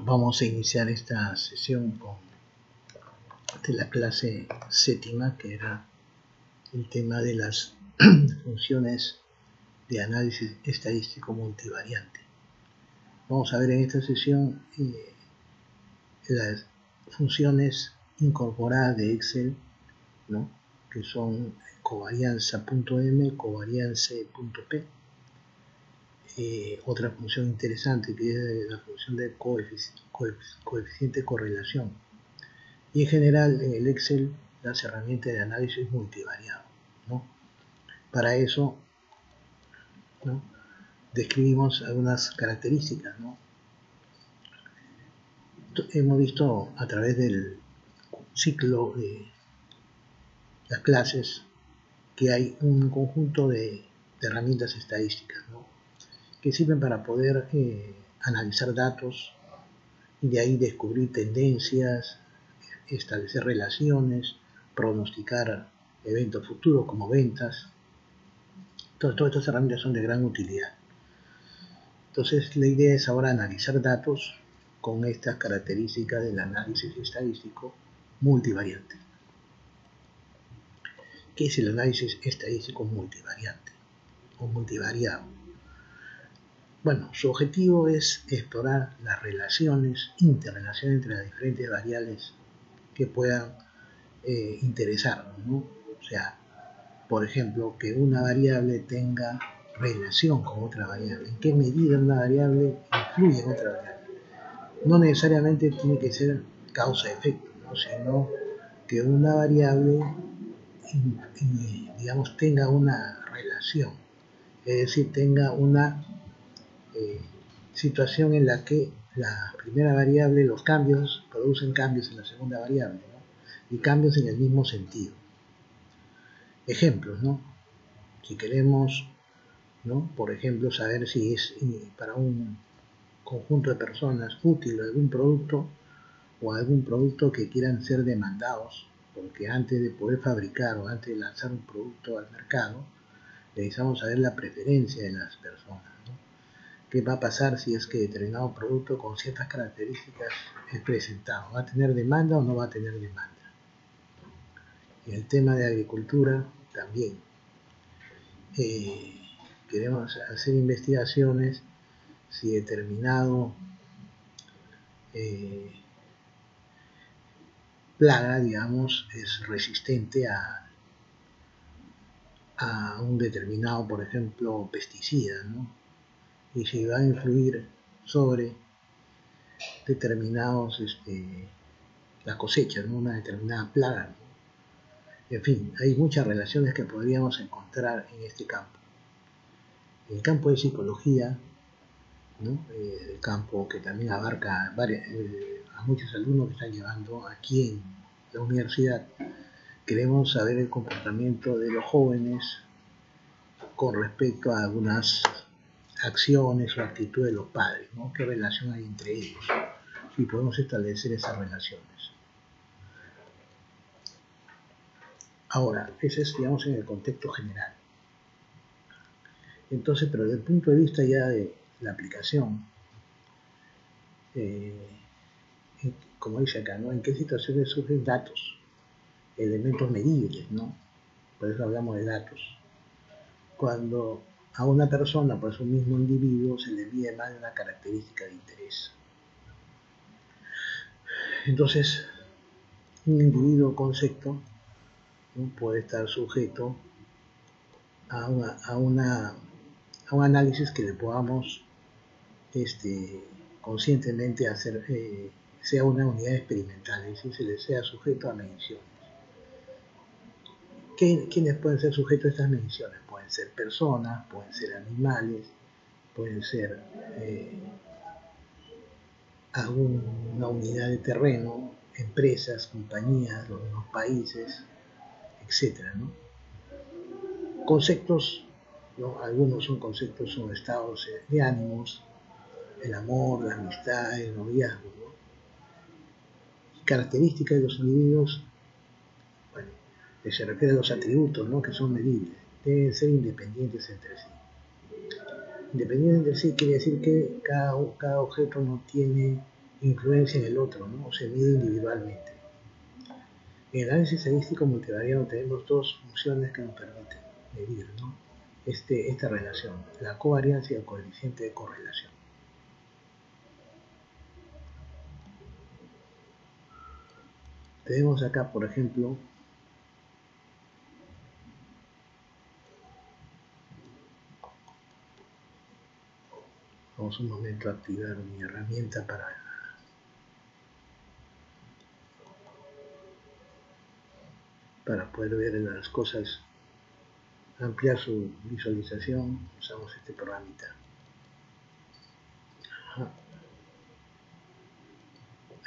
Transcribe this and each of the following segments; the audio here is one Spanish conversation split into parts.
Vamos a iniciar esta sesión de la clase séptima, que era el tema de las funciones de análisis estadístico multivariante. Vamos a ver en esta sesión las funciones incorporadas de Excel, ¿no?, que son covarianza.m, covariance.p. Otra función interesante, que es la función de coeficiente de correlación. Y en general en el Excel las herramientas de análisis multivariado, ¿no? Para eso, ¿no?, describimos algunas características, ¿no? Hemos visto a través del ciclo de las clases que hay un conjunto de herramientas estadísticas, ¿no?, que sirven para poder analizar datos y de ahí descubrir tendencias, establecer relaciones, pronosticar eventos futuros como ventas. Todas estas herramientas son de gran utilidad. Entonces la idea es ahora analizar datos con estas características del análisis estadístico multivariante. ¿Qué es el análisis estadístico multivariante o multivariado? Bueno, su objetivo es explorar las interrelaciones entre las diferentes variables que puedan interesarnos, ¿no? O sea, por ejemplo, que una variable tenga relación con otra variable. ¿En qué medida una variable influye en otra variable? No necesariamente tiene que ser causa-efecto, ¿no?, sino que una variable, digamos, tenga una relación, es decir, tenga una situación en la que la primera variable, los cambios, producen cambios en la segunda variable, ¿no?, y cambios en el mismo sentido. Ejemplos, ¿no? Si queremos, ¿no?, por ejemplo, saber si es para un conjunto de personas útil algún producto o algún producto que quieran ser demandados, porque antes de poder fabricar o antes de lanzar un producto al mercado, necesitamos saber la preferencia de las personas, ¿no? ¿Qué va a pasar si es que determinado producto con ciertas características es presentado? ¿Va a tener demanda o no va a tener demanda? En el tema de agricultura también. Queremos hacer investigaciones si determinado plaga, digamos, es resistente a un determinado, por ejemplo, pesticida, ¿no?, y si va a influir sobre determinados la cosecha, ¿no?, una determinada plaga, ¿no? En fin, hay muchas relaciones que podríamos encontrar en este campo. En el campo de psicología, ¿no?, el campo que también abarca a muchos alumnos que están llevando aquí en la universidad, queremos saber el comportamiento de los jóvenes con respecto a algunas acciones o actitudes de los padres, ¿no? ¿Qué relación hay entre ellos? Si podemos establecer esas relaciones. Ahora, ese es, digamos, en el contexto general. Entonces, pero desde el punto de vista ya de la aplicación, como dice acá, ¿no?, ¿en qué situaciones surgen datos? Elementos medibles, ¿no? Por eso hablamos de datos. Cuando a una persona, pues un mismo individuo, se le mide más de una característica de interés. Entonces, un individuo concepto, ¿no?, puede estar sujeto a un análisis que le podamos conscientemente hacer, sea una unidad experimental, es decir, se le sea sujeto a mediciones. ¿Quiénes pueden ser sujetos a estas mediciones? Pueden ser personas, pueden ser animales, pueden ser alguna unidad de terreno, empresas, compañías, los mismos países, etc., ¿no? Conceptos, ¿no? Algunos son conceptos, son estados de ánimos, el amor, la amistad, el noviazgo, ¿no? Características de los individuos, bueno, que se refiere a los atributos, ¿no?, que son medibles, deben ser independientes entre sí. Independientes entre sí quiere decir que cada objeto no tiene influencia en el otro, ¿no? O se mide individualmente. En el análisis estadístico multivariado tenemos dos funciones que nos permiten medir, ¿no? Esta relación, la covariancia y el coeficiente de correlación. Tenemos acá, por ejemplo, vamos un momento a activar mi herramienta para poder ver las cosas, ampliar su visualización. Usamos este programita.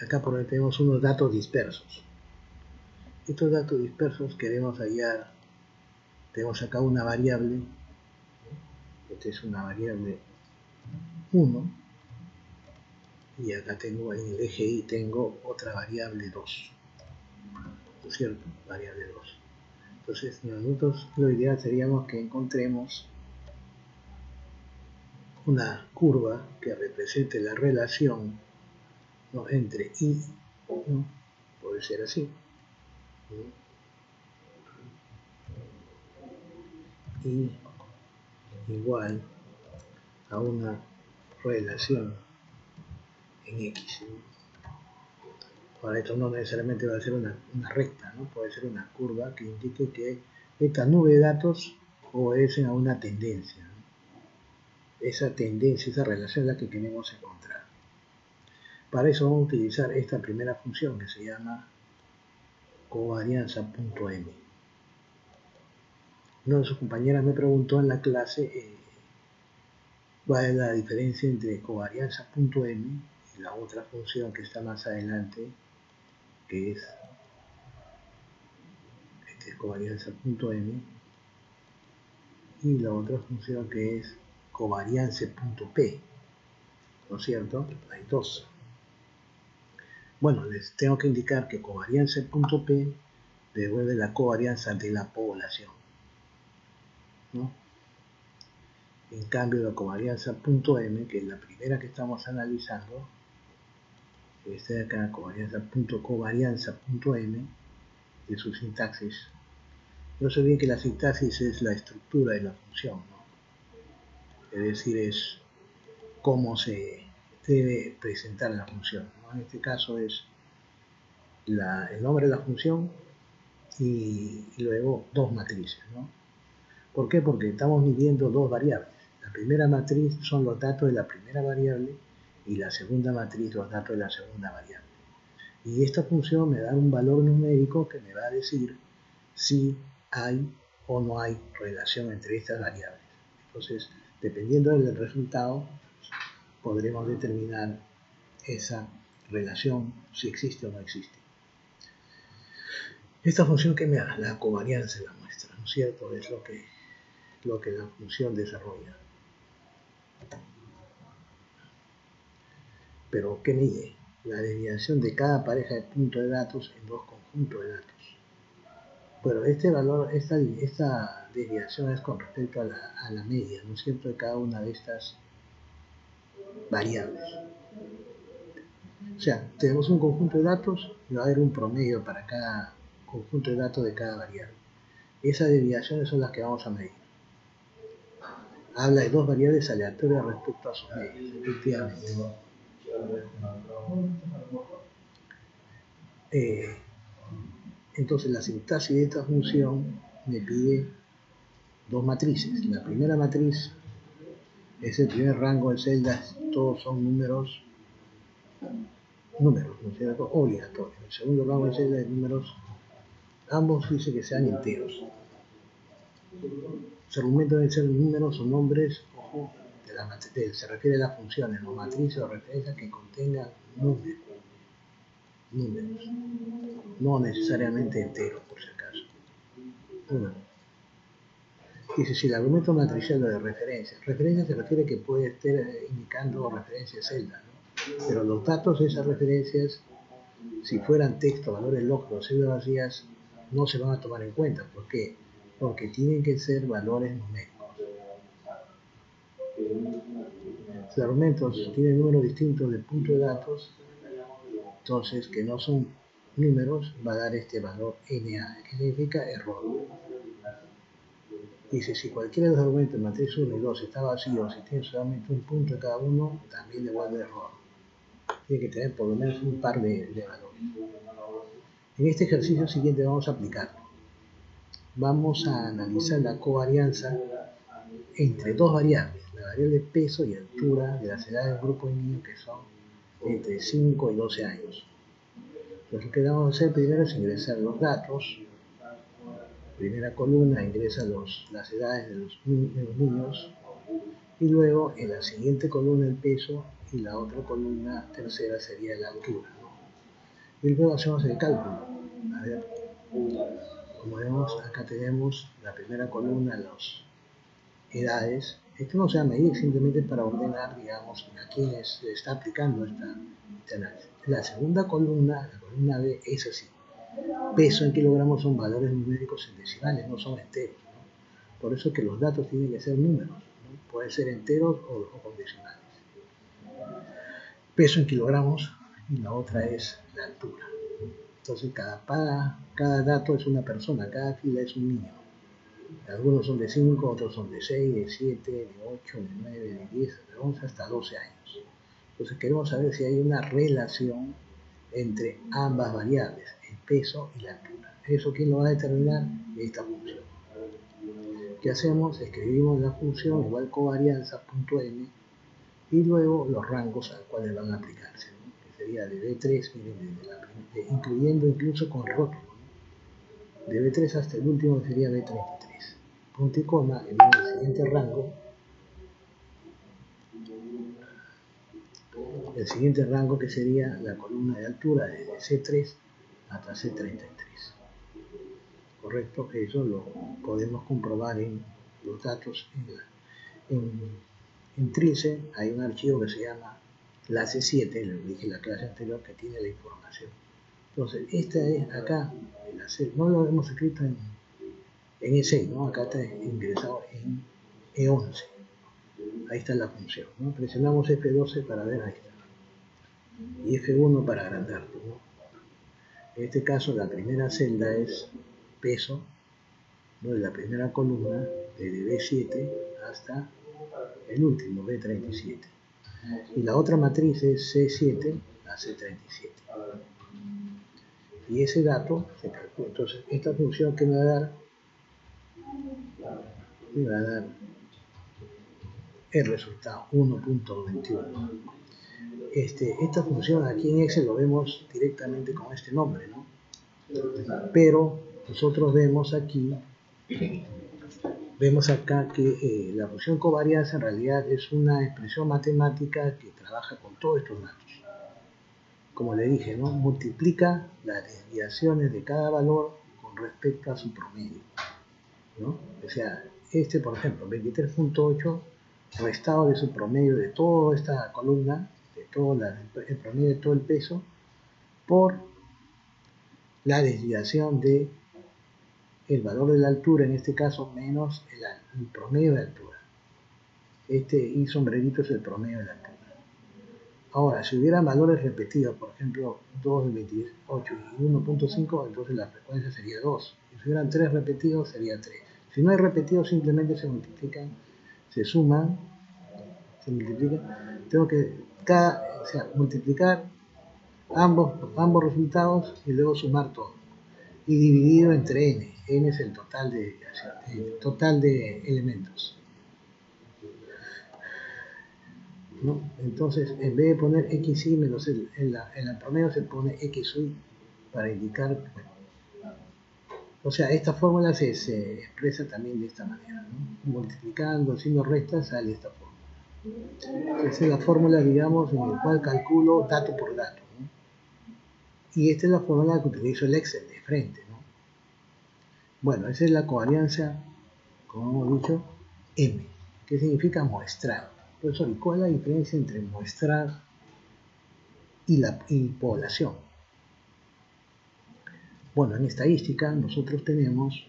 Acá por ahí tenemos unos datos dispersos. Estos datos dispersos queremos hallar, tenemos acá una variable, esta es una variable 1, y acá tengo en el eje Y tengo otra variable 2, ¿no es cierto? Variable 2. Entonces nosotros lo ideal seríamos que encontremos una curva que represente la relación, ¿no?, entre Y, ¿no?, puede ser así, ¿no?, Y igual a una relación en X. Ahora, esto no necesariamente va a ser una recta, ¿no? Puede ser una curva que indique que esta nube de datos obedecen a una tendencia, ¿no? Esa tendencia, esa relación es la que queremos encontrar. Para eso vamos a utilizar esta primera función que se llama covarianza.m. Una de sus compañeras me preguntó en la clase cuál es la diferencia entre covarianza.m y la otra función que está más adelante, que es covarianza.m, y la otra función que es covariance.p, ¿no es cierto? Hay dos. Bueno, les tengo que indicar que covariance.p devuelve la covarianza de la población, ¿no? En cambio, la covarianza.m, que es la primera que estamos analizando, esta de acá, covarianza.m, de su sintaxis. Yo sé bien que la sintaxis es la estructura de la función, ¿no? Es decir, es cómo se debe presentar la función, ¿no? En este caso es el nombre de la función y luego dos matrices, ¿no? ¿Por qué? Porque estamos midiendo dos variables. La primera matriz son los datos de la primera variable y la segunda matriz los datos de la segunda variable. Y esta función me da un valor numérico que me va a decir si hay o no hay relación entre estas variables. Entonces, dependiendo del resultado, podremos determinar esa relación, si existe o no existe. Esta función que me da la covarianza la muestra, ¿no es cierto? Es lo que la función desarrolla. Pero, ¿qué mide? La desviación de cada pareja de puntos de datos en dos conjuntos de datos. Pero este valor, esta desviación es con respecto a la media, ¿no es cierto?, de cada una de estas variables. O sea, tenemos un conjunto de datos y va a haber un promedio para cada conjunto de datos de cada variable. Esas desviaciones son las que vamos a medir. Habla de dos variables aleatorias respecto a sus medios, efectivamente. Entonces la sintaxis de esta función me pide dos matrices. La primera matriz es el primer rango de celdas, todos son números, ¿no es cierto?, obligatorios. El segundo rango de celdas es números, ambos dice que sean enteros. Los argumentos deben ser números o nombres, ojo, se refiere a las funciones, o matrices o referencias que contengan números, no necesariamente enteros, por si acaso. Dice, si el argumento matricial de referencia se refiere que puede estar indicando referencia de celda, ¿no? Pero los datos de esas referencias, si fueran texto, valores lógicos, celdas vacías, no se van a tomar en cuenta. ¿Por qué? Porque tienen que ser valores numéricos. Los argumentos tienen números distintos de puntos de datos, entonces que no son números, va a dar este valor NA, que significa error. Dice, si cualquiera de los argumentos de matriz 1 y 2 está vacío, si tiene solamente un punto en cada uno, también devuelve error. Tiene que tener por lo menos un par de valores. En este ejercicio siguiente vamos a aplicarlo. Vamos a analizar la covarianza entre dos variables, la variable peso y altura de las edades del grupo de niños que son entre 5 y 12 años. Entonces, lo que vamos a hacer primero es ingresar los datos. Primera columna ingresa las edades de los niños y luego en la siguiente columna el peso y la otra columna tercera sería la altura, ¿no? Y luego hacemos el cálculo. A ver, como vemos acá tenemos la primera columna, las edades. Esto no se va a medir, simplemente para ordenar, digamos, a quienes se está aplicando este análisis. La segunda columna, la columna B, es así. Peso en kilogramos son valores numéricos en decimales, no son enteros, ¿no? Por eso que los datos tienen que ser números, ¿no? Pueden ser enteros o con decimales. Peso en kilogramos y la otra es la altura. Entonces cada dato es una persona, cada fila es un niño. Algunos son de 5, otros son de 6, de 7, de 8, de 9, de 10, de 11 hasta 12 años. Entonces queremos saber si hay una relación entre ambas variables, el peso y la altura. ¿Eso quién lo va a determinar? Esta función. ¿Qué hacemos? Escribimos la función igual covarianza.m y luego los rangos a los cuales van a aplicarse, ¿no? Que sería de B3, miren, incluyendo incluso con el rótulo, ¿no? De B3 hasta el último que sería B33. Punto y coma en el siguiente rango. El siguiente rango que sería la columna de altura desde C3 hasta C33. Correcto, eso lo podemos comprobar en los datos en Trice. Hay un archivo que se llama la C7, lo dije en la clase anterior, que tiene la información. Entonces, esta es acá, no lo hemos escrito en E6, ¿no? Acá está ingresado en E11. Ahí está la función, ¿no? Presionamos F12 para ver, ahí está. Y F1 para agrandarlo, ¿no? En este caso la primera celda es peso, ¿no? De la primera columna, desde B7 hasta el último, B37. Y la otra matriz es C7 a C37. Y ese dato se calcula. Entonces, esta función que me va a dar, el resultado 1.21. Esta función aquí en Excel lo vemos directamente con este nombre, ¿no? Pero nosotros vemos acá que la función covarianza en realidad es una expresión matemática que trabaja con todos estos datos. Como le dije, ¿no? Multiplica las desviaciones de cada valor con respecto a su promedio, ¿no? O sea, por ejemplo, 23.8 restado de su promedio de toda esta columna, el promedio de todo el peso, por la desviación de el valor de la altura, en este caso, menos el promedio de altura. Y sombrerito es el promedio de la altura. Ahora, si hubiera valores repetidos, por ejemplo, 2 de 28 y 1.5, entonces la frecuencia sería 2. Y si hubieran 3 repetidos, sería 3. Si no hay repetidos, simplemente se multiplican, se suman, se multiplican. Tengo que multiplicar ambos resultados y luego sumar todo. Y dividido entre n. N es el total de elementos, ¿no? Entonces, en vez de poner xy menos en el promedio se pone xy para indicar, bueno. O sea, esta fórmula se expresa también de esta manera, ¿no? Multiplicando, haciendo restas, sale esta fórmula. Esa es la fórmula, digamos, en la cual calculo dato por dato, ¿no? Y esta es la fórmula que utilizo el Excel de frente, ¿no? Bueno, esa es la covarianza, como hemos dicho, M, que significa muestrar. Profesor, ¿y cuál es la diferencia entre muestrar y población? Bueno, en estadística nosotros tenemos,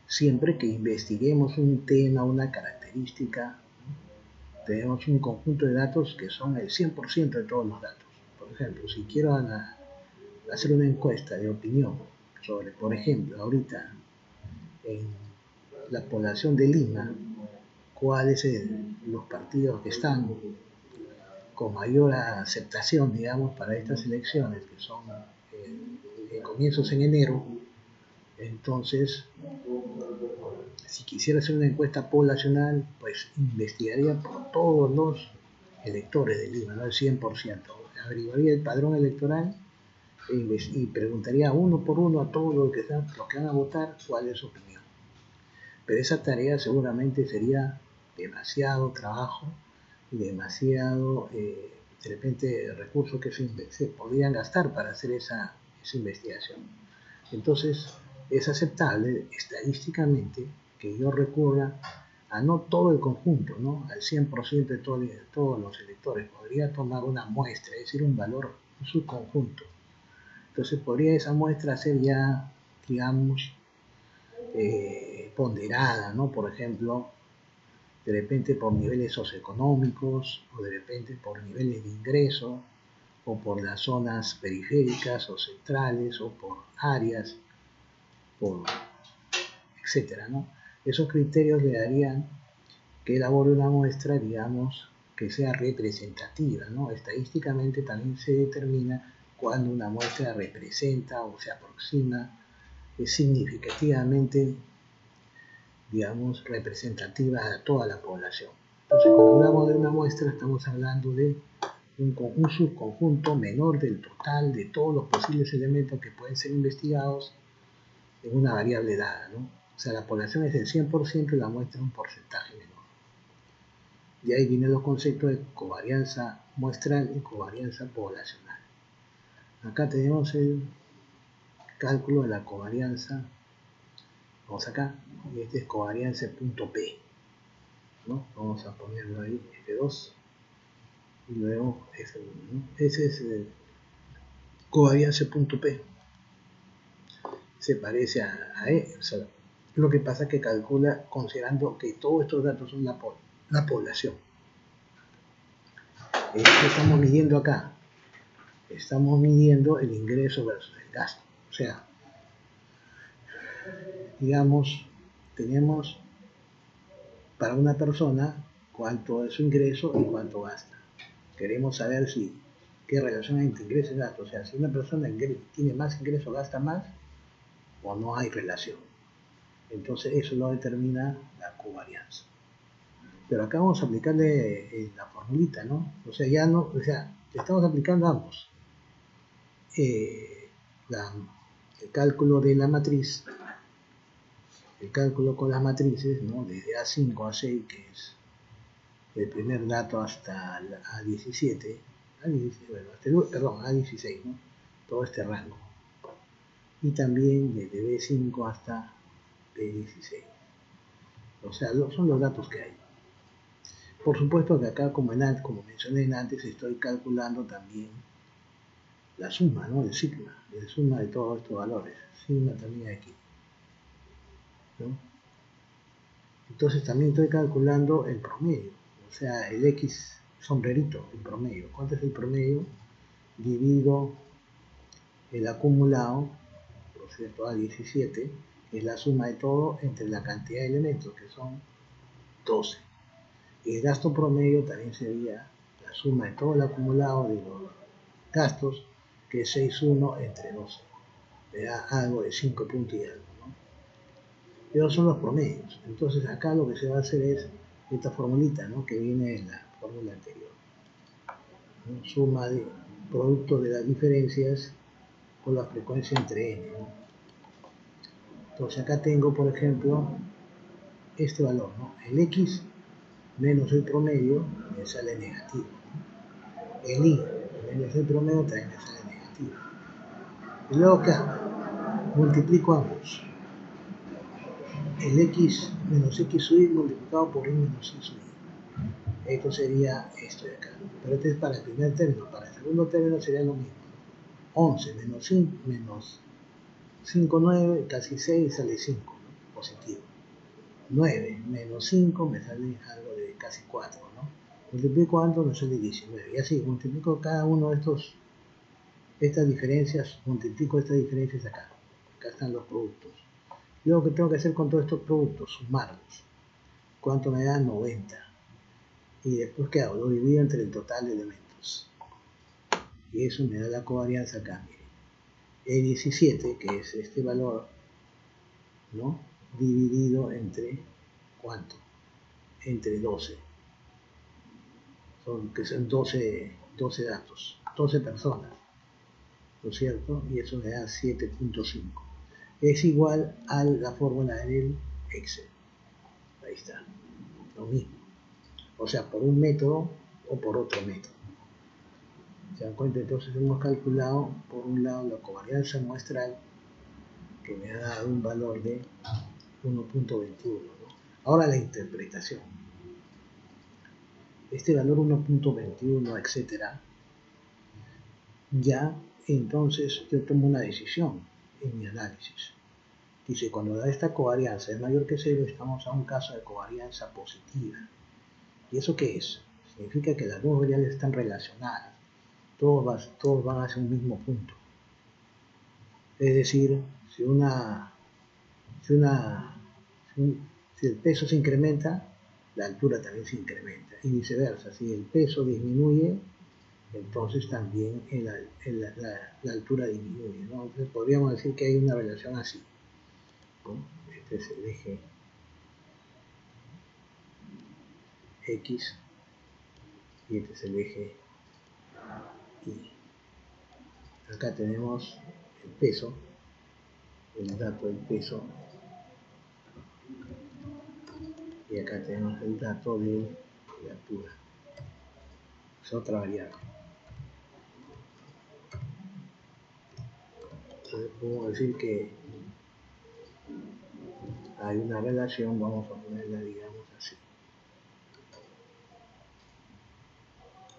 siempre que investiguemos un tema, una característica, tenemos un conjunto de datos que son el 100% de todos los datos. Por ejemplo, si quiero hacer una encuesta de opinión sobre, por ejemplo, ahorita en la población de Lima, cuáles son los partidos que están con mayor aceptación, digamos, para estas elecciones, que son comienzos en enero. Entonces, si quisiera hacer una encuesta poblacional, pues investigaría por todos los electores de Lima, ¿no? El 100%. Averiguaría el padrón electoral y preguntaría uno por uno a todos los que van a votar cuál es su opinión. Pero esa tarea seguramente sería demasiado trabajo y demasiado, de repente, recursos que se podrían gastar para hacer esa investigación. Entonces, es aceptable estadísticamente que yo recurra a no todo el conjunto, ¿no? Al 100% de todos los electores. Podría tomar una muestra, es decir, un valor, un subconjunto. Entonces, podría esa muestra ser ya, digamos, ponderada, ¿no? Por ejemplo, de repente por niveles socioeconómicos, o de repente por niveles de ingreso, o por las zonas periféricas o centrales, o por áreas, etcétera, ¿no? Esos criterios le darían que elabore una muestra, digamos, que sea representativa, ¿no? Estadísticamente también se determina cuando una muestra representa o se aproxima, es significativamente, digamos, representativa a toda la población. Entonces, cuando hablamos de una muestra, estamos hablando de un subconjunto menor del total de todos los posibles elementos que pueden ser investigados en una variable dada, ¿no? O sea, la población es del 100% y la muestra es un porcentaje menor. Y ahí vienen los conceptos de covarianza muestral y covarianza poblacional. Acá tenemos el cálculo de la covarianza. Vamos acá, y este es covarianza.p, ¿no? Vamos a ponerlo ahí, F2, y luego F1, ¿no? Ese es el covarianza.p. Se parece a E, o sea, lo que pasa es que calcula considerando que todos estos datos son la población. ¿Qué estamos midiendo acá? Estamos midiendo el ingreso versus el gasto. O sea, digamos, tenemos para una persona cuánto es su ingreso y cuánto gasta. Queremos saber qué relación hay entre ingreso y gasto. O sea, si una persona tiene más ingreso, gasta más, o no hay relación. Entonces eso lo determina la covarianza. Pero acá vamos a aplicarle la formulita, ¿no? O sea, estamos aplicando ambos. El cálculo de la matriz, el cálculo con las matrices, ¿no? Desde A5 a A6, que es el primer dato, hasta A17, A16, ¿no? Todo este rango. Y también desde B5 hasta B16. O sea, son los datos que hay. Por supuesto que acá, como mencioné antes, estoy calculando también la suma, ¿no? El sigma, la suma de todos estos valores, sigma también aquí, ¿no? Entonces también estoy calculando el promedio, o sea, el X sombrerito, el promedio. ¿Cuánto es el promedio? Divido el acumulado, por cierto, A17, que es la suma de todo entre la cantidad de elementos, que son 12. Y el gasto promedio también sería la suma de todo el acumulado de los gastos, que es 6,1 entre 12. Me da algo de 5 puntos y algo, ¿no? Pero son los promedios. Entonces acá lo que se va a hacer es esta formulita, ¿no? Que viene en la fórmula anterior, ¿no? Suma de producto de las diferencias con la frecuencia entre n, ¿no? Entonces acá tengo, por ejemplo, este valor, ¿no? El X menos el promedio me sale negativo, ¿no? El Y menos el promedio también me sale negativo. Y luego acá multiplico ambos. El X menos X sub y multiplicado por Y menos Y sub y. Esto sería esto de acá. Pero este es para el primer término. Para el segundo término sería lo mismo, ¿no? 11 menos 5, menos 5, 9, casi 6, sale 5, ¿no? Positivo. 9 menos 5 me sale algo de casi 4, ¿no? Multiplico alto me sale 19. Y así, multiplico cada uno de estos Estas diferencias, multiplico estas diferencias acá. Acá están los productos. Luego, ¿qué tengo que hacer con todos estos productos? Sumarlos. ¿Cuánto me da? 90. Y después, ¿qué hago? Lo divido entre el total de elementos. Y eso me da la covarianza acá, miren. E17, que es este valor, ¿no? Dividido entre, ¿cuánto? Entre 12. Que son 12 datos, 12 personas, ¿no es cierto? Y eso me da 7.5. Es igual a la fórmula del Excel. Ahí está, lo mismo. O sea, por un método o por otro método. ¿Se dan cuenta? Entonces hemos calculado, por un lado, la covarianza muestral, que me ha dado un valor de 1.21, ¿no? Ahora la interpretación. Este valor 1.21, etcétera, ya entonces yo tomo una decisión en mi análisis. Dice, cuando da esta covarianza es mayor que 0, estamos a un caso de covarianza positiva. ¿Y eso qué es? Significa que las dos variables están relacionadas. Todos van hacia un mismo punto. Es decir, si el peso se incrementa, la altura también se incrementa. Y viceversa, si el peso disminuye, entonces también la altura disminuye, ¿no? Entonces podríamos decir que hay una relación así, ¿no? Este es el eje X y este es el eje Y. Acá tenemos el peso, el dato del peso, y acá tenemos el dato de la altura. Es otra variable. Entonces podemos decir que hay una relación, vamos a ponerla, digamos así.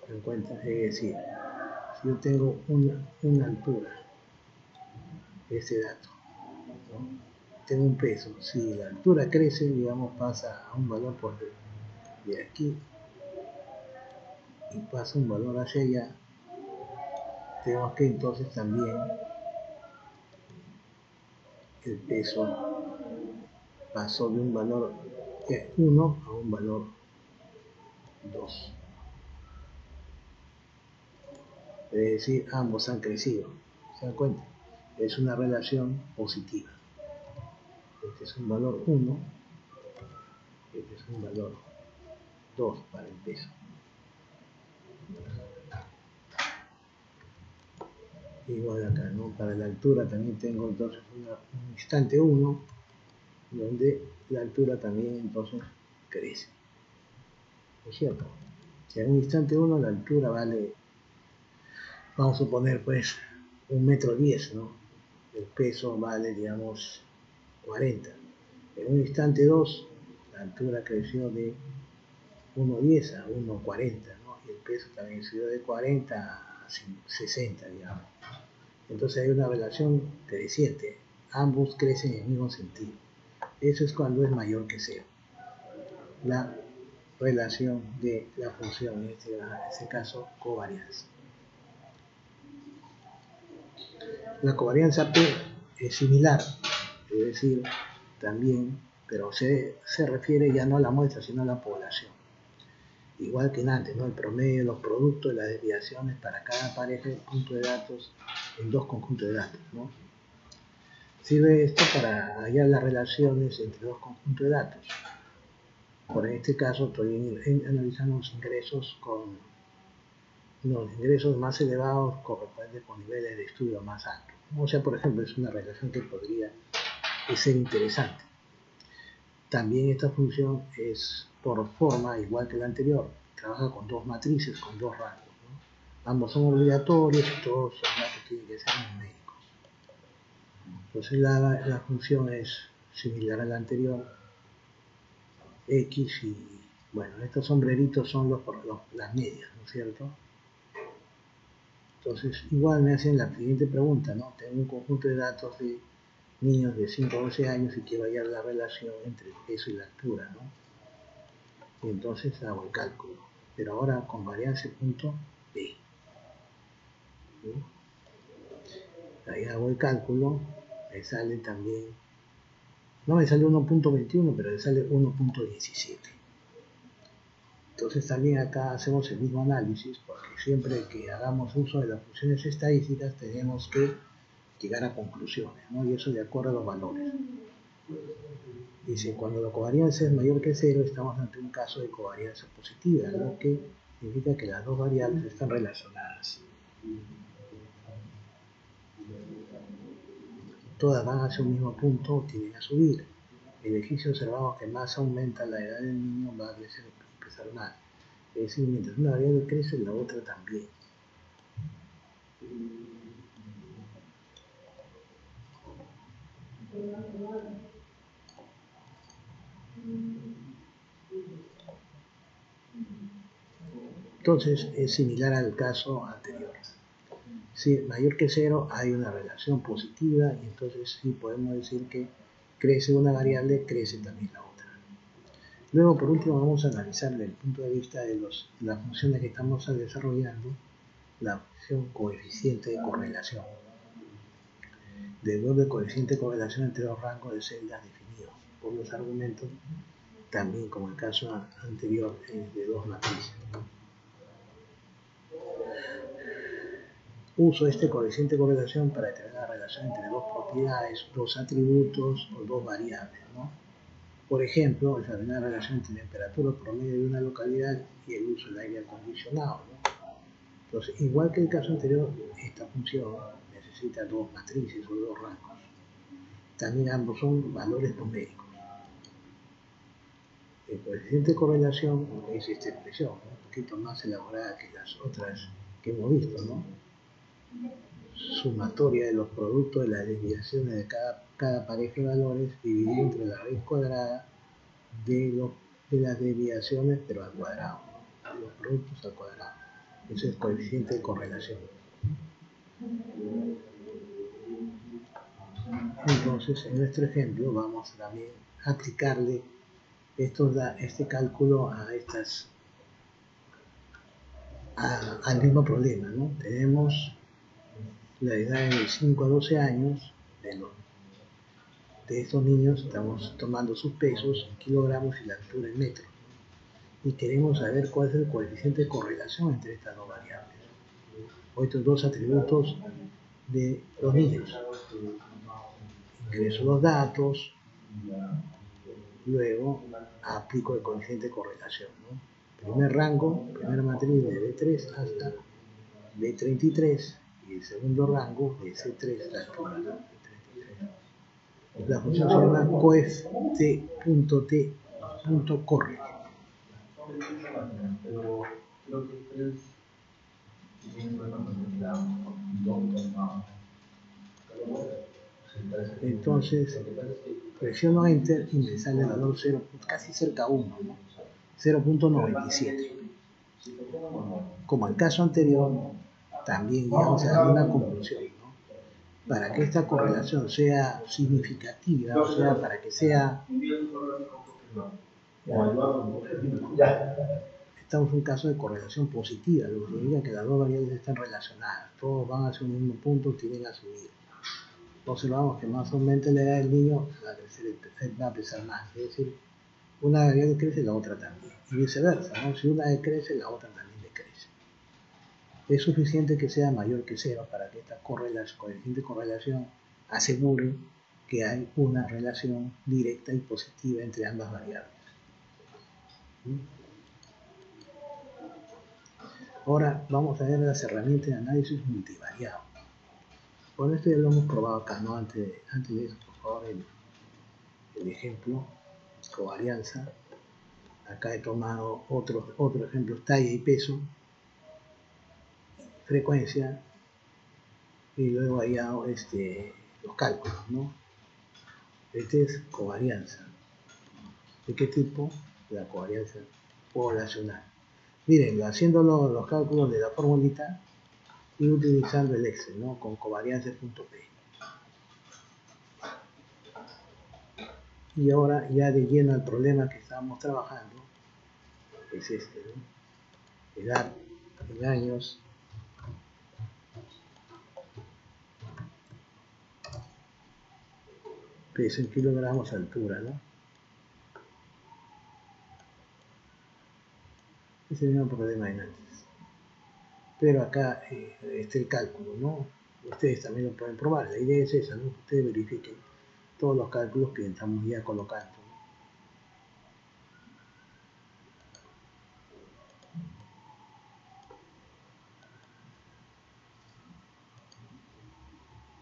En cuenta, es decir, si yo tengo una altura, este dato, ¿no? Tengo un peso, si la altura crece, digamos, pasa a un valor por de aquí y pasa un valor hacia allá, tenemos que entonces también el peso pasó de un valor 1 a un valor 2. Es decir, ambos han crecido. ¿Se dan cuenta? Es una relación positiva. Este es un valor 1, este es un valor 2 para el peso. Igual acá, ¿no? Para la altura también tengo entonces un instante 1, donde la altura también entonces crece. ¿No es cierto? Si en un instante 1 la altura vale, vamos a suponer pues 1,10 m, ¿no? El peso vale, digamos, 40. En un instante 2, la altura creció de 1,10 a 1,40, ¿no? Y el peso también subió de 40 a 60, digamos. Entonces hay una relación creciente. Ambos crecen en el mismo sentido. Eso es cuando es mayor que 0. La relación de la función, en este caso, covarianza. La covarianza P es similar, es decir, también, pero se refiere ya no a la muestra, sino a la población. Igual que en antes, ¿no? El promedio, los productos y las desviaciones para cada pareja de puntos de datos en dos conjuntos de datos, ¿no? Sirve esto para hallar las relaciones entre dos conjuntos de datos. Por este caso estoy analizando los ingresos más elevados corresponden con niveles de estudio más altos. O sea, por ejemplo, es una relación que podría ser interesante. También esta función es por forma, igual que la anterior, trabaja con dos matrices, con dos rangos, ¿no? Ambos son obligatorios y todos los datos tienen que ser numéricos. Entonces la función es similar a la anterior, X y, bueno, estos sombreritos son las medias, ¿no es cierto? Entonces igual me hacen la siguiente pregunta, ¿no? Tengo un conjunto de datos de niños de 5 a 12 años y quiero hallar la relación entre el peso y la altura, ¿no? Y entonces hago el cálculo, pero ahora con varianza punto B, ¿no? Ahí hago el cálculo, me sale también, no me sale 1.21, pero me sale 1.17. Entonces también acá hacemos el mismo análisis, porque siempre que hagamos uso de las funciones estadísticas tenemos que llegar a conclusiones, ¿no? Y eso de acuerdo a los valores. Dice, cuando la covarianza es mayor que 0, estamos ante un caso de covarianza positiva, lo que significa que las dos variables están relacionadas. Todas van hacia un mismo punto o tienden a subir. En el ejercicio observamos que más aumenta la edad del niño, va a crecer y pesar más. Es decir, mientras una variable crece, la otra también. Entonces es similar al caso anterior. Si mayor que 0 hay una relación positiva y entonces sí podemos decir que crece una variable, crece también la otra. Luego, por último, vamos a analizar desde el punto de vista de las funciones que estamos desarrollando, la función coeficiente de correlación. Devuelve el coeficiente de correlación entre dos rangos de celdas definidos por los argumentos, también como el caso anterior de dos matrices. Uso este coeficiente de correlación para determinar la relación entre dos propiedades, dos atributos o dos variables, ¿no? Por ejemplo, determinar la relación entre temperatura promedio de una localidad y el uso del aire acondicionado, ¿no? Entonces, igual que el caso anterior, esta función necesita dos matrices o dos rangos. También ambos son valores numéricos. El coeficiente de correlación es esta expresión, ¿no? Un poquito más elaborada que las otras que hemos visto, ¿no? Sumatoria de los productos de las desviaciones de cada pareja de valores dividido entre la raíz cuadrada de las desviaciones, pero al cuadrado, de los productos al cuadrado. Ese es el coeficiente de correlación. Entonces, en nuestro ejemplo vamos también a aplicarle este cálculo al mismo problema, ¿no? Tenemos la edad de 5 a 12 años de estos niños, estamos tomando sus pesos en kilogramos y la altura en metros, ¿no? Y queremos saber cuál es el coeficiente de correlación entre estas dos variables, o estos dos atributos de los niños. Ingreso los datos, luego aplico el coeficiente de correlación, ¿no? Primer rango, primera matriz de B3 hasta B33 y el segundo rango de C3 la altura, ¿no? La función se llama coef.t.corre. Entonces presiono Enter y me sale el valor 0, casi cerca a 1, ¿no? 0.97. Como el caso anterior, también llegamos a la misma conclusión, ¿no? Para que esta correlación sea significativa, o sea, para que sea... Estamos en un caso de correlación positiva, lo que significa que las dos variables están relacionadas, todos van hacia un mismo punto, tienden a subir. Observamos que más aumenta la edad del niño, va a pesar más, es decir, una variable crece, la otra también, y viceversa, ¿no? Si una decrece, la otra también decrece. Es suficiente que sea mayor que 0 para que esta coeficiente de correlación asegure que hay una relación directa y positiva entre ambas variables. Ahora vamos a ver las herramientas de análisis multivariado. Bueno, esto ya lo hemos probado acá, ¿no? Antes de eso, por favor, el ejemplo, covarianza. Acá he tomado otro ejemplo, talla y peso, frecuencia, y luego ahí hago los cálculos, ¿no? Este es covarianza. ¿De qué tipo? La covarianza poblacional. Miren, haciendo los cálculos de la formulita y utilizando el Excel, ¿no? Con covarianza.p. Y ahora ya de lleno al problema que estábamos trabajando, es este, ¿no? Edad en años, peso en kilogramos, altura, ¿no? Es el mismo problema de antes. Pero acá está el cálculo, ¿no? Ustedes también lo pueden probar. La idea es esa, ¿no? Ustedes verifiquen todos los cálculos que estamos ya colocando.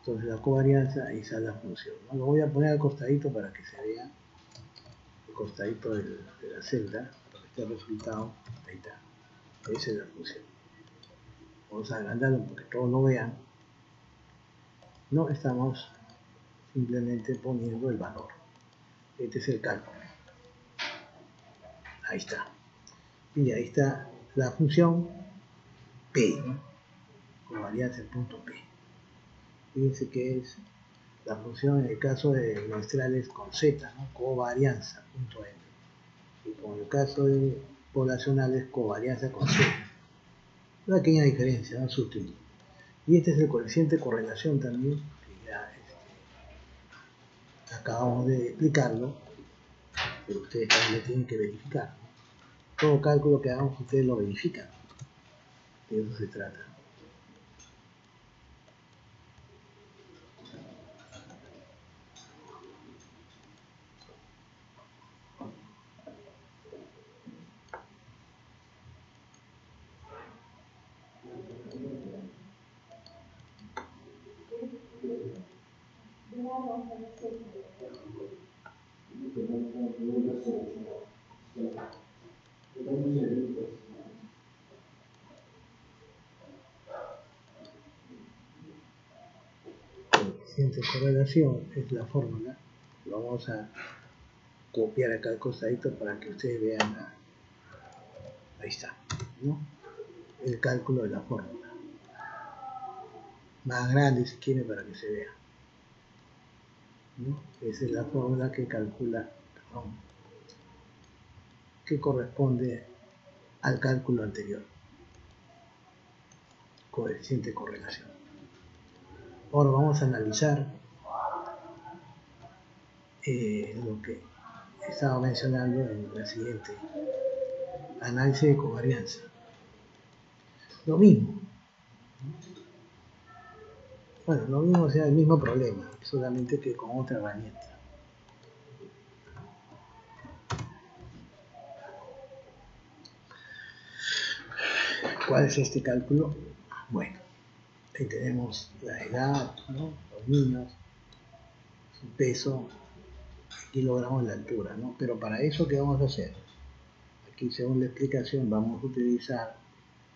Entonces la covarianza, ahí está la función, ¿no? Lo voy a poner al costadito para que se vea el costadito de la celda, para que esté el resultado. Ahí está. Esa es la función. Vamos a agrandarlo porque todos lo vean. No estamos simplemente poniendo el valor. Este es el cálculo. Ahí está. Y ahí está la función P, ¿no? Covarianza punto P. Fíjense que es la función en el caso de menstruales con Z, ¿no? Covarianza punto M. Y con el caso de poblacionales, covarianza con C. Una pequeña diferencia, ¿no? Sutil. Y este es el coeficiente de correlación también, que ya acabamos de explicarlo, pero ustedes también lo tienen que verificar. Todo cálculo que hagamos, ustedes lo verifican. De eso se trata. Coeficiente de correlación es la fórmula. Lo vamos a copiar acá al costadito para que ustedes vean. Ahí está, ¿no? El cálculo de la fórmula. Más grande si quieren para que se vea, ¿no? Esa es la fórmula que calcula, perdón, que corresponde al cálculo anterior. Coeficiente de correlación. Ahora vamos a analizar lo que estaba mencionando en la siguiente análisis de covarianza. Lo mismo. Bueno, lo mismo, o sea, el mismo problema, solamente que con otra herramienta. ¿Cuál es este cálculo? Bueno, ahí tenemos la edad, ¿no? Los niños, su peso, kilogramos la altura, ¿no? Pero para eso, ¿qué vamos a hacer? Aquí, según la explicación, vamos a utilizar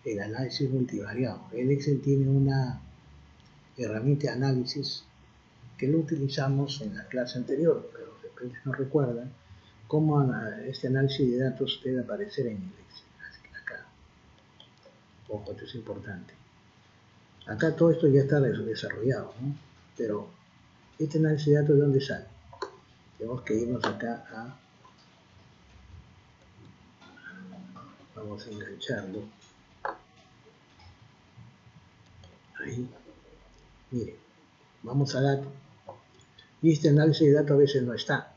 el análisis multivariado. El Excel tiene una herramienta de análisis que lo utilizamos en la clase anterior, pero de repente no recuerdan cómo este análisis de datos debe aparecer en el Excel. Acá. Ojo, esto es importante. Acá todo esto ya está desarrollado, ¿no? Pero este análisis de datos, ¿de dónde sale? Tenemos que irnos acá a... Vamos a engancharlo. Ahí. Miren. Vamos a datos. Y este análisis de datos a veces no está.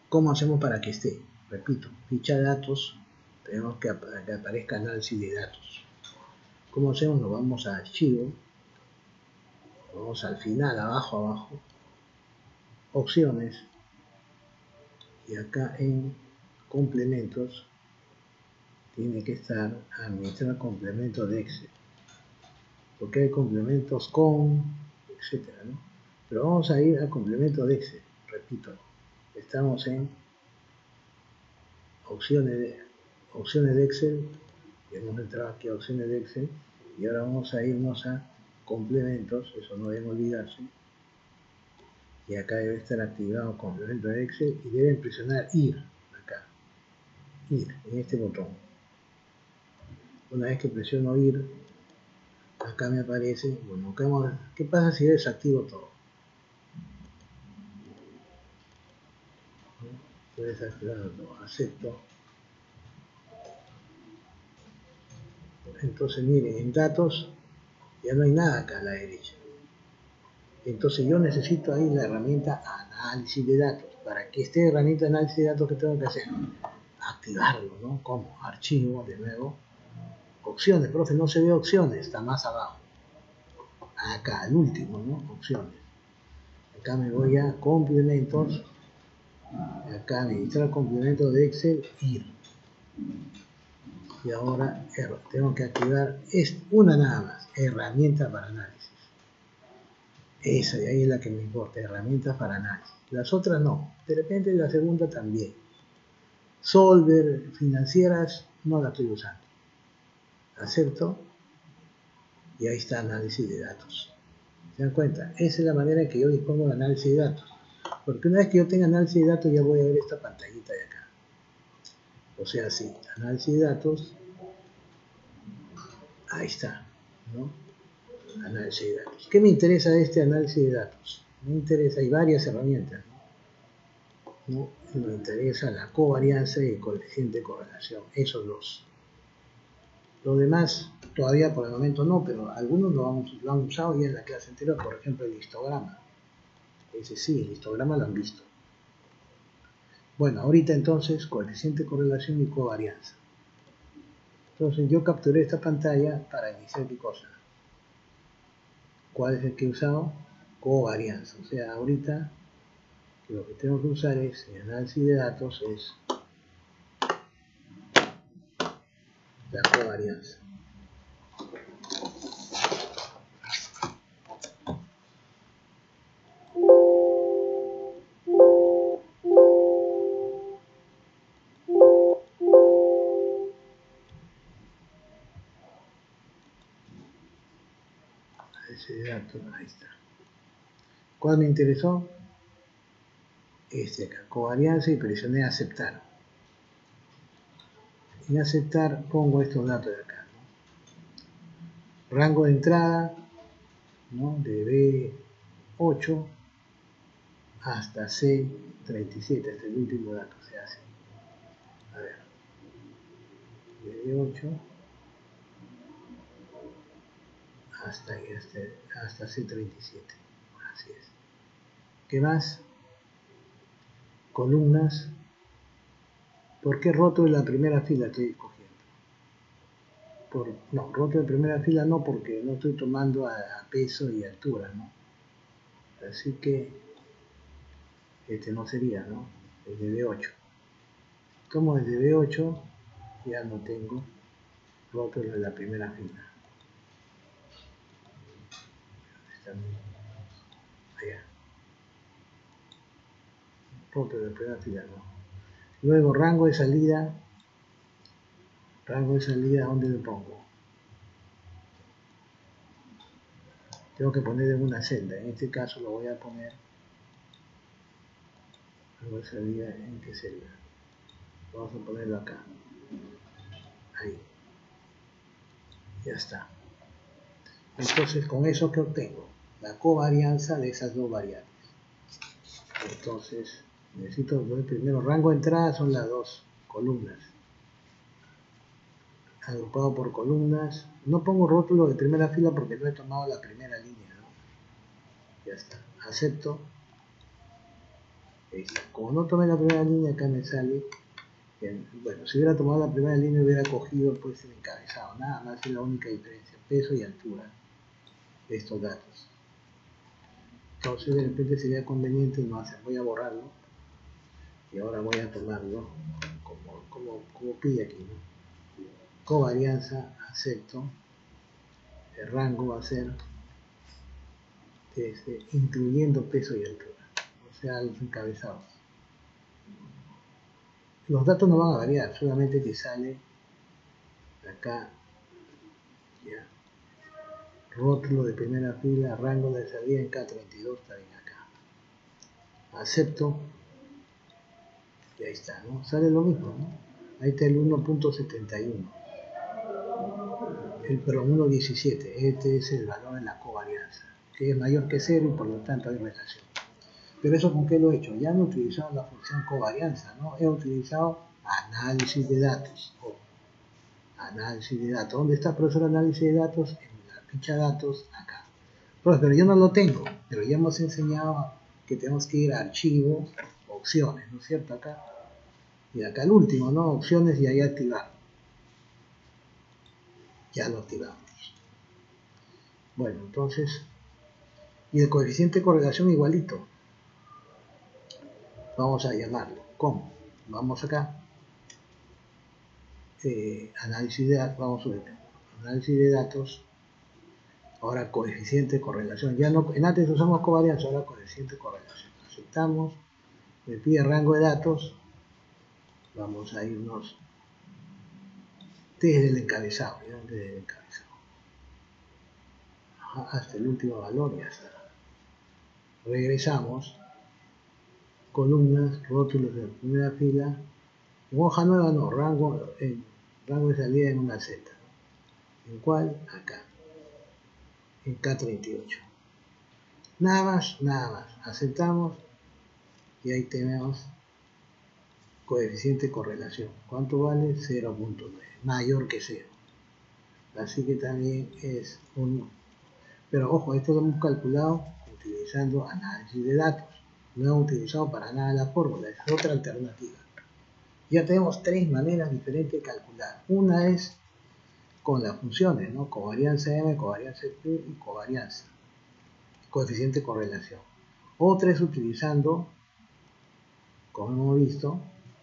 ¿Cómo hacemos para que esté? Repito, ficha de datos. Tenemos que aparezca análisis de datos. ¿Cómo hacemos? Nos vamos a archivo. Vamos al final, abajo. Opciones. Y acá en complementos tiene que estar administrar complementos de Excel. Porque hay complementos con, etcétera, ¿no? Pero vamos a ir a complementos de Excel. Repito, estamos en opciones de Excel. Hemos entrado aquí a opciones de Excel. Y ahora vamos a irnos a complementos. Eso no debe olvidarse. Y acá debe estar activado complemento de Excel. Y deben presionar ir. Acá. Ir. En este botón. Una vez que presiono ir, acá me aparece, bueno, ¿qué pasa si yo desactivo todo? Estoy desactivando todo, acepto. Entonces miren, en datos ya no hay nada acá a la derecha. Entonces yo necesito ahí la herramienta análisis de datos. Para que esté herramienta de análisis de datos, ¿qué tengo que hacer? Activarlo, ¿no? ¿Cómo? Archivo, de nuevo. Opciones, profe, no se ve opciones, está más abajo. Acá, el último, ¿no? Opciones. Acá me voy a complementos. Acá administrar complementos de Excel, ir. Y ahora tengo que activar una nada más, herramienta para análisis. Esa de ahí es la que me importa, herramientas para análisis. Las otras no, de repente la segunda también. Solver, financieras, no la estoy usando. Acepto y ahí está análisis de datos. ¿Se dan cuenta? Esa es la manera en que yo dispongo de análisis de datos. Porque una vez que yo tenga análisis de datos ya voy a ver esta pantallita de acá. O sea, sí, análisis de datos. Ahí está, ¿no? Análisis de datos. ¿Qué me interesa de este análisis de datos? Me interesa, hay varias herramientas, ¿no? Me interesa la covarianza y el coeficiente de correlación, esos dos. Lo demás, todavía por el momento no, pero algunos lo han usado ya en la clase anterior, por ejemplo el histograma. Ese sí, el histograma lo han visto. Bueno, ahorita entonces, coeficiente de correlación y covarianza. Entonces yo capturé esta pantalla para iniciar qué cosa. ¿Cuál es el que he usado? Covarianza. O sea, ahorita lo que tengo que usar es, en análisis de datos, es la covarianza. Análisis de datos, ahí está. ¿Cuál me interesó? Este acá, covarianza, y presioné aceptar. En aceptar pongo estos datos de acá, ¿no? Rango de entrada, ¿no? De B8 hasta C37, hasta el último dato se hace. A ver, de B8 hasta C37. Así es. ¿Qué más? Columnas. ¿Por qué roto en la primera fila estoy escogiendo? No, roto en primera fila no, porque no estoy tomando a peso y altura, ¿no? Así que este no sería, ¿no? El de B8. Tomo el de B8, ya no tengo roto en la primera fila. Está allá. Roto en la primera fila, no. Luego rango de salida. Rango de salida, ¿dónde lo pongo? Tengo que poner en una celda. En este caso lo voy a poner. Rango de salida, ¿en qué celda? Vamos a ponerlo acá. Ahí. Ya está. Entonces, con eso que obtengo, la covarianza de esas dos variables. Entonces, necesito poner primero rango de entrada, son las dos columnas. Agrupado por columnas. No pongo rótulo de primera fila porque no he tomado la primera línea, ¿no? Ya está. Acepto. Como no tomé la primera línea, acá me sale. Bueno, si hubiera tomado la primera línea, hubiera cogido pues el encabezado. Nada más es la única diferencia. Peso y altura de estos datos. Entonces de repente sería conveniente no hacer. Voy a borrarlo. Y ahora voy a tomarlo como pide aquí, ¿no? Covarianza, acepto. El rango va a ser incluyendo peso y altura, o sea, los encabezados. Los datos no van a variar, solamente que sale acá, ya, rótulo de primera fila, rango de salida en K32, está bien acá. Acepto, y ahí está, ¿no? Sale lo mismo, ¿no? Ahí está el 1.71. Perdón, 1.17. Este es el valor de la covarianza, que es mayor que 0 y por lo tanto hay relación. Pero eso con qué lo he hecho, ya no he utilizado la función covarianza, ¿no? He utilizado análisis de datos. Análisis de datos. ¿Dónde está, profesor, análisis de datos? En la ficha datos, acá. Pues, pero yo no lo tengo, pero ya hemos enseñado que tenemos que ir a archivo, opciones, ¿no es cierto? Acá. Y acá el último, ¿no? Opciones y ahí activar. Ya lo activamos. Bueno, entonces, y el coeficiente de correlación igualito. Vamos a llamarlo. ¿Cómo? Vamos acá. Análisis de datos, vamos a subir. Análisis de datos. Ahora coeficiente de correlación. Ya no, en antes usamos covarianza, ahora coeficiente de correlación. Aceptamos. Me pide rango de datos. Vamos a irnos desde el encabezado. ¿Ya? Desde el encabezado. Ajá, hasta el último valor ya está. Regresamos. Columnas, rótulos de la primera fila. En hoja nueva no, rango de salida en una Z. ¿En cuál? Acá. En K38. Nada más. Aceptamos y ahí tenemos coeficiente de correlación. ¿Cuánto vale? 0.9. Mayor que 0. Así que también es 1. Pero ojo, esto lo hemos calculado utilizando análisis de datos. No hemos utilizado para nada la fórmula, es otra alternativa. Ya tenemos tres maneras diferentes de calcular. Una es con las funciones, ¿no? Covarianza M, covarianza P y covarianza. Coeficiente de correlación. Otra es utilizando, como hemos visto,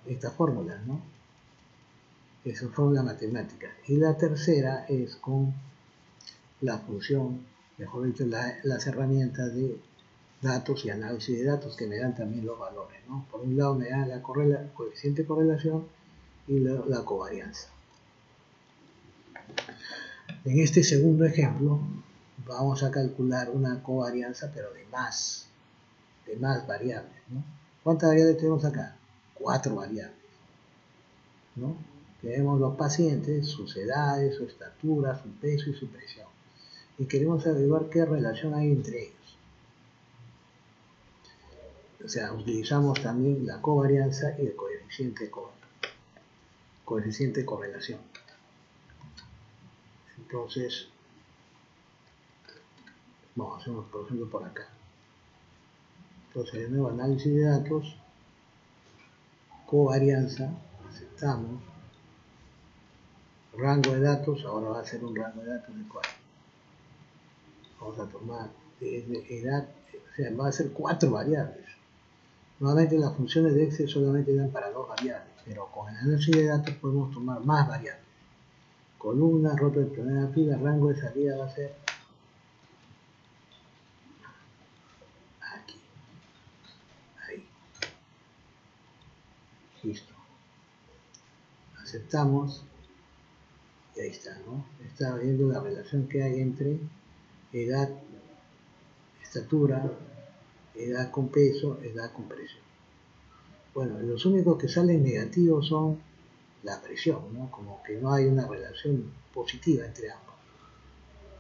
estas fórmulas, ¿no? Esa fórmula matemática. Y la tercera es con la función, mejor dicho, las herramientas de datos y análisis de datos que me dan también los valores, ¿no? Por un lado me dan la coeficiente de correlación y la covarianza. En este segundo ejemplo vamos a calcular una covarianza, pero de más variables, ¿no? ¿Cuántas variables tenemos acá? 4 variables, ¿no? Tenemos los pacientes, sus edades, su estatura, su peso y su presión. Y queremos averiguar qué relación hay entre ellos. O sea, utilizamos también la covarianza y el coeficiente de correlación. Entonces, vamos a hacer por ejemplo por acá. Entonces, de nuevo, análisis de datos, covarianza, aceptamos. Rango de datos, ahora va a ser un rango de datos de 4. Vamos a tomar edad, o sea, va a ser 4 variables. Nuevamente las funciones de Excel solamente dan para 2 variables, pero con el análisis de datos podemos tomar más variables. Columna, rótulo de primera fila, rango de salida va a ser aquí. Ahí. Listo. Aceptamos. Y ahí está, ¿no? Está viendo la relación que hay entre edad, estatura, edad con peso, edad con presión. Bueno, los únicos que salen negativos son la presión, ¿no? Como que no hay una relación positiva entre ambos.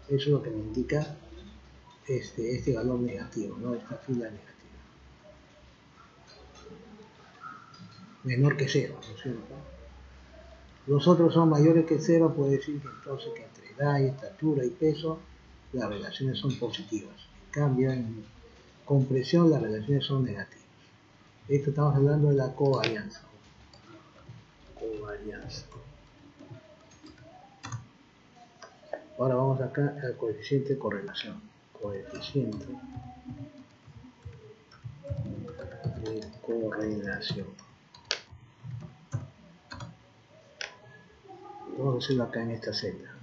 Eso es lo que me indica este valor negativo, ¿no? Esta fila negativa. Menor que 0, ¿no es cierto? Los otros son mayores que 0, puede decir que entonces que entre edad, estatura y peso las relaciones son positivas. En cambio, con presión las relaciones son negativas. Esto estamos hablando de la covarianza. Ahora vamos acá al coeficiente de correlación. Coeficiente de correlación. Vamos a hacerlo acá en esta celda.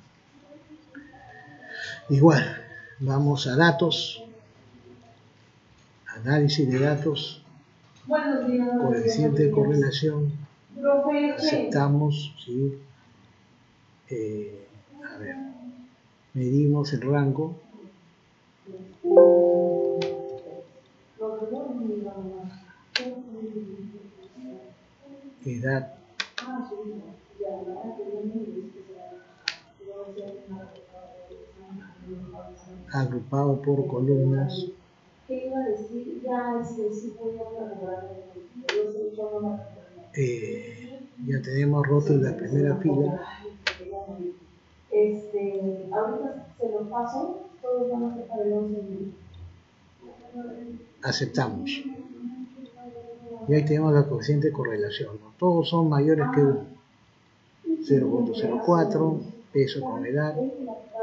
Igual, vamos a datos, análisis de datos, coeficiente de correlación, aceptamos, ¿sí? A ver, medimos el rango, edad, agrupado por columnas, ya tenemos rótulo de la primera fila, Ahorita se los paso, Aceptamos. Y ahí tenemos la coeficiente de correlación, ¿no? Todos son mayores que 1. 0.04, peso con edad.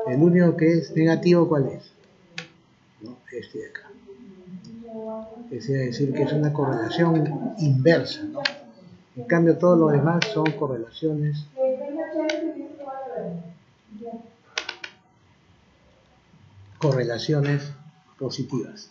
El único que es negativo, ¿cuál es? ¿No? Este de acá. Es decir, que es una correlación inversa, ¿no? En cambio, todos los demás son correlaciones positivas.